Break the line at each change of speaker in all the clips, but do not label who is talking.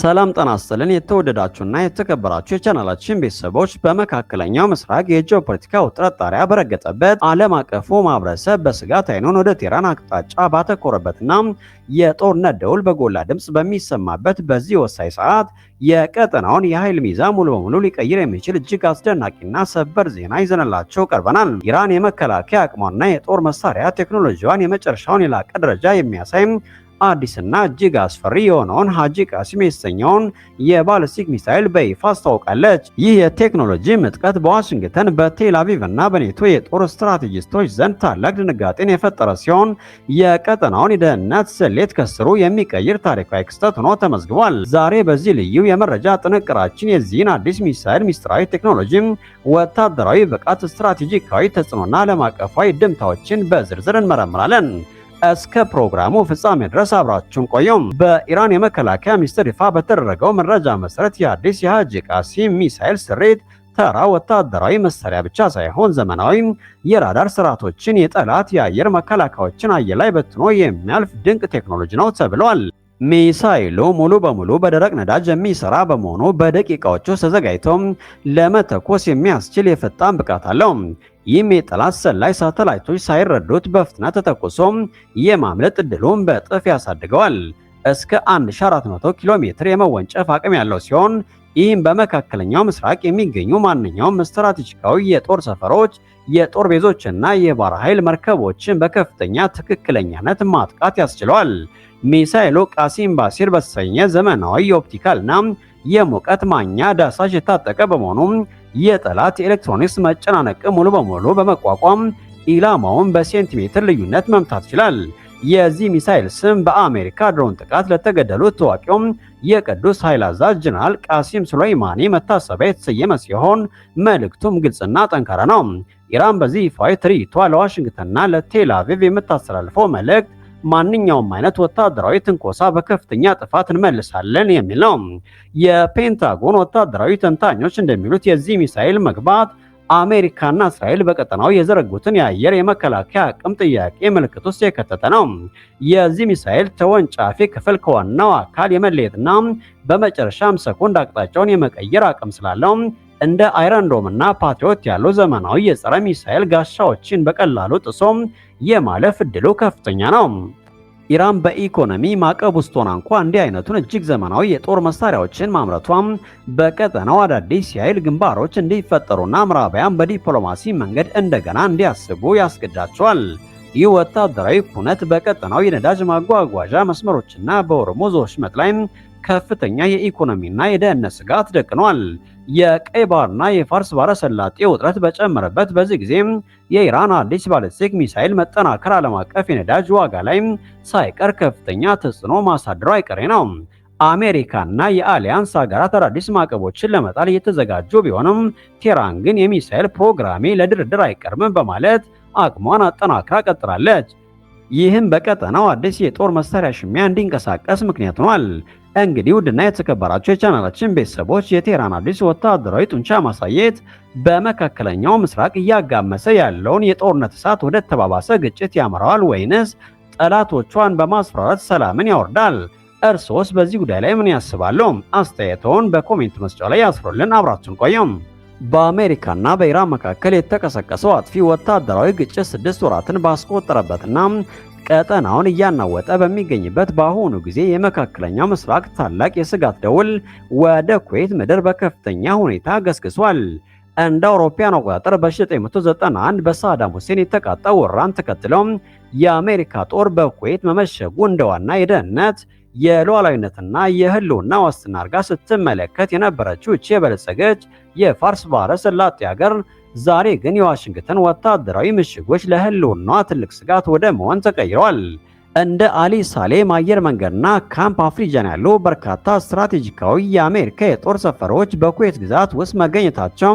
ሰላም ጤና ይስጥልን የተወደዳችሁና የተከበራችሁ የቻናላችን ቤተሰቦች፣ በመካከለኛው ምስራቅ የጂኦፖለቲካ ውጥረት ጣሪያ በረገጠበት ዓለም አቀፉ ማህበረሰብ በስጋት አይኑን ወደ ቴህራን አቅጣጫ ባተኮረበትና የጦርነት ደውል በጎላ ድምፅ በሚሰማበት በዚህ ወሳኝ ሰዓት የቀጠናውን የኃይል ሚዛን ሙሉ በሙሉ ሊቀይር የሚችል እጅግ አስደናቂና ሰበር ዜና ይዘንላችሁ ቀርበናል። ኢራን የመከላከያ አቅሟና የጦር መሳሪያ ቴክኖሎጂዋን የመጨረሻውን የላቀ ደረጃ የሚያሳይ አዲስና እጅግ አስፈሪ የሆነውን ሃጂ ቃሲም የተሰኘውን የባሊስቲክ ሚሳኤል በይፋ አስታውቃለች። ይህ የቴክኖሎጂ ምጥቀት በዋሽንግተን በቴል አቪቭ እና በኔቶ የጦር ስትራቴጂስቶች ዘንድ ታላቅ ድንጋጤን የፈጠረ ሲሆን የቀጠናውን የደህንነት ስሌት ከስሩ የሚቀይር ታሪካዊ ክስተት ሆኖ ተመዝግቧል። ዛሬ በዚህ ልዩ የመረጃ ጥንቅራችን የዚህን አዲስ ሚሳኤል ሚስጥራዊ ቴክኖሎጂ፣ ወታደራዊ ብቃት፣ ስትራቴጂካዊ ተጽዕኖና ዓለም አቀፋዊ ድምታዎችን በዝርዝር እንመረምራለን። እስከ ፕሮግራሙ ፍጻሜ ድረስ አብራችሁን ቆዩም። በኢራን የመከላከያ ሚኒስቴር ይፋ በተደረገው መረጃ መሰረት የአዲስ የሃጂ ቃሲም ሚሳኤል ስሪት ተራ ወታደራዊ መሳሪያ ብቻ ሳይሆን ዘመናዊ የራዳር ስርዓቶችን፣ የጠላት የአየር መከላከያዎችን አየር ላይ በትኖ የሚያልፍ ድንቅ ቴክኖሎጂ ነው ተብሏል። ሚሳኤሉ ሙሉ በሙሉ በደረቅ ነዳጅ የሚሰራ በመሆኑ በደቂቃዎች ውስጥ ተዘጋጅቶ ለመተኮስ የሚያስችል የፈጣን ብቃት አለው። ይህም የጠላት ሰላይ ሳተላይቶች ሳይረዱት በፍጥነት ተተኩሶ የማምለጥ ዕድሉን በእጥፍ ያሳድገዋል። እስከ 1400 ኪሎ ሜትር የመወንጨፍ አቅም ያለው ሲሆን ይህም በመካከለኛው ምስራቅ የሚገኙ ማንኛውም ስትራቴጂካዊ የጦር ሰፈሮች፣ የጦር ቤዞችና የባህር ኃይል መርከቦችን በከፍተኛ ትክክለኛነት ማጥቃት ያስችለዋል። ሚሳኤሉ ቃሲም ባሲር በተሰኘ ዘመናዊ የኦፕቲካልና የሙቀት ማኛ ዳሳሽ የታጠቀ በመሆኑ የጠላት የኤሌክትሮኒክስ መጨናነቅ ሙሉ በሙሉ በመቋቋም ኢላማውን በሴንቲሜትር ልዩነት መምታት ይችላል። የዚህ ሚሳኤል ስም በአሜሪካ ድሮን ጥቃት ለተገደሉት ታዋቂው የቅዱስ ኃይል አዛዥ ጀነራል ቃሲም ሱሌይማኒ መታሰቢያ የተሰየመ ሲሆን መልእክቱም ግልጽና ጠንካራ ነው። ኢራን በዚህ ይፋዊ ትርኢቷ ለዋሽንግተንና ለቴል አቪቭ የምታስተላልፈው መልእክት ማንኛውም አይነት ወታደራዊ ትንኮሳ በከፍተኛ ጥፋት እንመልሳለን የሚል ነው። የፔንታጎን ወታደራዊ ተንታኞች እንደሚሉት የዚህ ሚሳኤል መግባት አሜሪካና እስራኤል በቀጠናው የዘረጉትን የአየር የመከላከያ አቅም ጥያቄ ምልክት ውስጥ የከተተ ነው። የዚህ ሚሳኤል ተወንጫፊ ክፍል ከዋናው አካል የመለየትና በመጨረሻም ሰኮንድ አቅጣጫውን የመቀየር አቅም ስላለው እንደ አይረን ዶም እና ፓትሪዮት ያሉ ዘመናዊ የጸረ ሚሳኤል ጋሻዎችን በቀላሉ ጥሶ የማለፍ ዕድሉ ከፍተኛ ነው። ኢራን በኢኮኖሚ ማዕቀብ ውስጥ ሆና እንኳ እንዲህ አይነቱን እጅግ ዘመናዊ የጦር መሳሪያዎችን ማምረቷም በቀጠናው አዳዲስ የኃይል ግንባሮች እንዲፈጠሩና ምዕራባውያን በዲፕሎማሲ መንገድ እንደገና እንዲያስቡ ያስገዳቸዋል። ይህ ወታደራዊ ኩነት በቀጠናው የነዳጅ ማጓጓዣ መስመሮችና በሆርሙዝ ወሽመጥ ላይ ከፍተኛ የኢኮኖሚና የደህንነት ስጋት ደቅኗል። የቀይ ባህርና የፋርስ ባህረ ሰላጤ ውጥረት በጨመረበት በዚህ ጊዜ የኢራን አዲስ ባሊስቲክ ሚሳኤል መጠናከር ዓለም አቀፍ የነዳጅ ዋጋ ላይ ሳይቀር ከፍተኛ ተጽዕኖ ማሳደሩ አይቀሬ ነው። አሜሪካና የአሊያንስ ሀገራት አዳዲስ ማዕቀቦችን ለመጣል እየተዘጋጁ ቢሆንም ቴህራን ግን የሚሳኤል ፕሮግራሜ ለድርድር አይቀርምም በማለት አቅሟን አጠናክራ ቀጥላለች። ይህም በቀጠናው አዲስ የጦር መሳሪያ ሽሚያ እንዲንቀሳቀስ ምክንያት ሆኗል። እንግዲህ ውድና የተከበራችሁ የቻናላችን ቤተሰቦች የቴህራን አዲስ ወታደራዊ ጡንቻ ማሳየት በመካከለኛው ምስራቅ እያጋመሰ ያለውን የጦርነት እሳት ወደ ተባባሰ ግጭት ያመራዋል ወይንስ ጠላቶቿን በማስፈራራት ሰላምን ያወርዳል? እርሶስ በዚህ ጉዳይ ላይ ምን ያስባሉ? አስተያየቶን በኮሜንት መስጫው ላይ ያስፍሩልን። አብራችሁን ቆዩም። በአሜሪካና በኢራን መካከል የተቀሰቀሰው አጥፊ ወታደራዊ ግጭት 6 ወራትን ባስቆጠረበትና ቀጠናውን እያናወጠ በሚገኝበት በአሁኑ ጊዜ የመካከለኛው ምስራቅ ታላቅ የስጋት ደውል ወደ ኩዌት ምድር በከፍተኛ ሁኔታ ገስግሷል። እንደ አውሮፓውያን አቆጣጠር በ1991 በሳዳም ሁሴን የተቃጣው ወረራን ተከትለው የአሜሪካ ጦር በኩዌት መመሸጉ እንደ ዋና የደህንነት የሉዓላዊነትና የህልውና ዋስትና አድርጋ ስትመለከት የነበረችው እቺ የበለጸገች የፋርስ ባህረ ሰላጤ ሀገር ዛሬ ግን የዋሽንግተን ወታደራዊ ምሽጎች ለህልውናዋ ትልቅ ስጋት ወደ መሆን ተቀይረዋል። እንደ አሊ ሳሌም አየር መንገድና ካምፕ አፍሪጃን ያሉ በርካታ ስትራቴጂካዊ የአሜሪካ የጦር ሰፈሮች በኩዌት ግዛት ውስጥ መገኘታቸው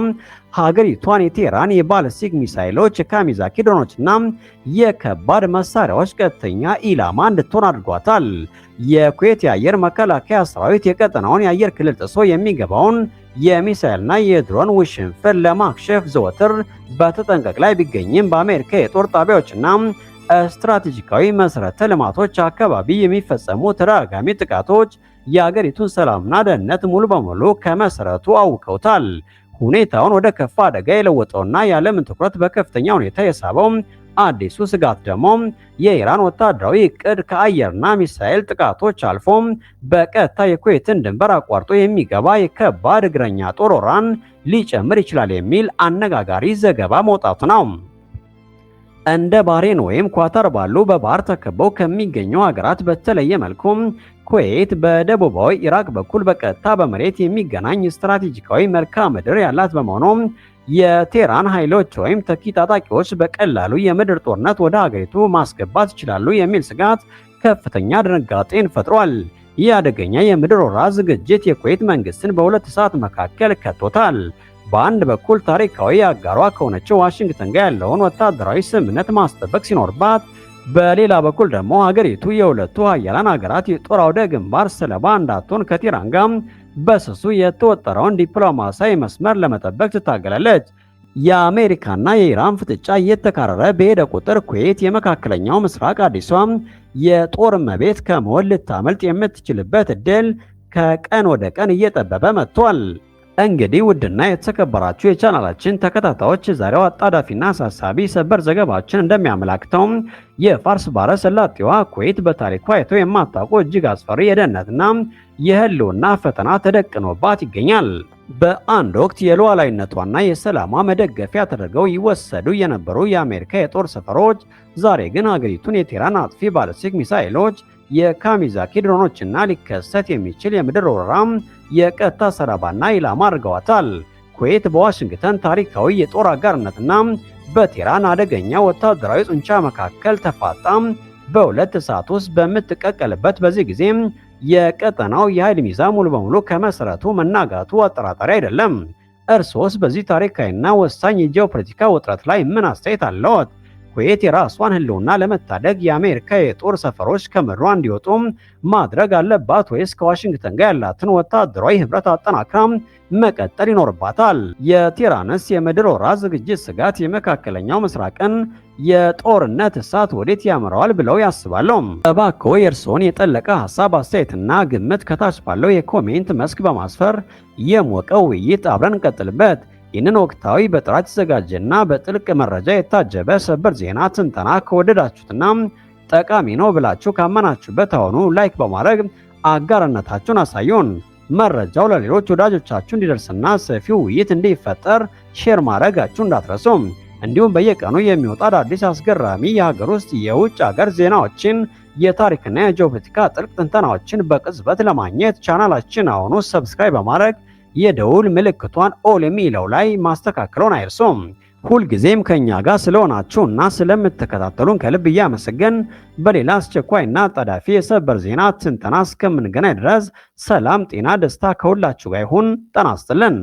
ሀገሪቷን የቴህራን የባሊስቲክ ሚሳይሎች፣ የካሚዛኪ ድሮኖችና የከባድ መሳሪያዎች ቀጥተኛ ኢላማ እንድትሆን አድርጓታል። የኩዌት የአየር መከላከያ ሰራዊት የቀጠናውን የአየር ክልል ጥሶ የሚገባውን የሚሳኤልና የድሮን ውሽንፍር ለማክሸፍ ዘወትር በተጠንቀቅ ላይ ቢገኝም በአሜሪካ የጦር ጣቢያዎችና ስትራቴጂካዊ መሰረተ ልማቶች አካባቢ የሚፈጸሙ ተደጋጋሚ ጥቃቶች የአገሪቱን ሰላምና ደህንነት ሙሉ በሙሉ ከመሰረቱ አውከውታል። ሁኔታውን ወደ ከፋ አደጋ የለወጠውና የዓለምን ትኩረት በከፍተኛ ሁኔታ የሳበው አዲሱ ስጋት ደግሞ የኢራን ወታደራዊ እቅድ ከአየርና ሚሳኤል ጥቃቶች አልፎ በቀጥታ የኩዌትን ድንበር አቋርጦ የሚገባ የከባድ እግረኛ ጦር ወራን ሊጨምር ይችላል የሚል አነጋጋሪ ዘገባ መውጣቱ ነው። እንደ ባህሬን ወይም ኳታር ባሉ በባህር ተከበው ከሚገኙ ሀገራት በተለየ መልኩ ኩዌት በደቡባዊ ኢራቅ በኩል በቀጥታ በመሬት የሚገናኝ ስትራቴጂካዊ መልክዓ ምድር ያላት በመሆኑ የቴህራን ኃይሎች ወይም ተኪ ታጣቂዎች በቀላሉ የምድር ጦርነት ወደ ሀገሪቱ ማስገባት ይችላሉ የሚል ስጋት ከፍተኛ ድንጋጤን ፈጥሯል። ይህ አደገኛ የምድር ወረራ ዝግጅት የኩዌት መንግስትን በሁለት እሳት መካከል ከቶታል። በአንድ በኩል ታሪካዊ አጋሯ ከሆነችው ዋሽንግተን ጋር ያለውን ወታደራዊ ስምምነት ማስጠበቅ ሲኖርባት፣ በሌላ በኩል ደግሞ ሀገሪቱ የሁለቱ ሀያላን ሀገራት የጦር አውደ ግንባር ሰለባ እንዳትሆን ከቴህራን ጋር በስሱ የተወጠረውን ዲፕሎማሲያዊ መስመር ለመጠበቅ ትታገላለች። የአሜሪካና የኢራን ፍጥጫ እየተካረረ በሄደ ቁጥር ኩዌት የመካከለኛው ምስራቅ አዲሷ የጦር እመቤት ከመሆን ልታመልጥ የምትችልበት እድል ከቀን ወደ ቀን እየጠበበ መጥቷል። እንግዲህ ውድና የተከበራችሁ የቻናላችን ተከታታዮች ዛሬው አጣዳፊና አሳሳቢ ሰበር ዘገባችን እንደሚያመላክተው የፋርስ ባህረ ሰላጤዋ ኩዌት በታሪኳ አይተው የማታውቁ እጅግ አስፈሪ የደህንነትና የህልውና ፈተና ተደቅኖባት ይገኛል። በአንድ ወቅት የሉዓላዊነቷና የሰላሟ መደገፊያ ተደርገው ይወሰዱ የነበሩ የአሜሪካ የጦር ሰፈሮች ዛሬ ግን ሀገሪቱን የቴህራን አጥፊ ባለስቲክ ሚሳኤሎች፣ የካሚዛኪ ድሮኖችና ሊከሰት የሚችል የምድር ወረራም የቀጥታ ሰለባና ኢላማ አድርገዋታል። ኩዌት በዋሽንግተን ታሪካዊ የጦር አጋርነትና በቴህራን አደገኛ ወታደራዊ ጡንቻ መካከል ተፋጣም በሁለት እሳት ውስጥ በምትቀቀልበት በዚህ ጊዜ የቀጠናው የኃይል ሚዛን ሙሉ በሙሉ ከመሰረቱ መናጋቱ አጠራጣሪ አይደለም። እርሶስ በዚህ ታሪካዊና ወሳኝ የጂኦፖለቲካ ውጥረት ላይ ምን አስተያየት አለዎት? ኩዌት የራሷን ህልውና ለመታደግ የአሜሪካ የጦር ሰፈሮች ከምድሯ እንዲወጡ ማድረግ አለባት ወይስ ከዋሽንግተን ጋር ያላትን ወታደራዊ ህብረት አጠናክራ መቀጠል ይኖርባታል? የቴህራንስ የምድር ወረራ ዝግጅት ስጋት የመካከለኛው ምስራቅን የጦርነት እሳት ወዴት ያመራዋል ብለው ያስባሉ? እባክዎ የእርስዎን የጠለቀ ሀሳብ አስተያየትና ግምት ከታች ባለው የኮሜንት መስክ በማስፈር የሞቀው ውይይት አብረን እንቀጥልበት። ይህንን ወቅታዊ በጥራት የተዘጋጀና በጥልቅ መረጃ የታጀበ ሰበር ዜና ትንተና ከወደዳችሁትና ጠቃሚ ነው ብላችሁ ካመናችሁበት አሁኑ ላይክ በማድረግ አጋርነታችሁን አሳዩን። መረጃው ለሌሎች ወዳጆቻችሁ እንዲደርስና ሰፊው ውይይት እንዲፈጠር ሼር ማድረጋችሁ እንዳትረሱ። እንዲሁም በየቀኑ የሚወጣ አዳዲስ አስገራሚ የሀገር ውስጥ የውጭ ሀገር ዜናዎችን፣ የታሪክና የጂኦፖለቲካ ጥልቅ ትንተናዎችን በቅጽበት ለማግኘት ቻናላችን አሁኑ ሰብስክራይብ በማድረግ የደውል ምልክቷን ኦል የሚለው ላይ ማስተካከሉን አይርሱም። ሁልጊዜም ከኛ ጋር ስለሆናችሁና ስለምትከታተሉን ከልብ እያመሰገን በሌላ አስቸኳይና አጣዳፊ የሰበር ዜና ትንተና እስከምንገናኝ ድረስ ሰላም፣ ጤና፣ ደስታ ከሁላችሁ ጋር ይሁን። ጤና ይስጥልን።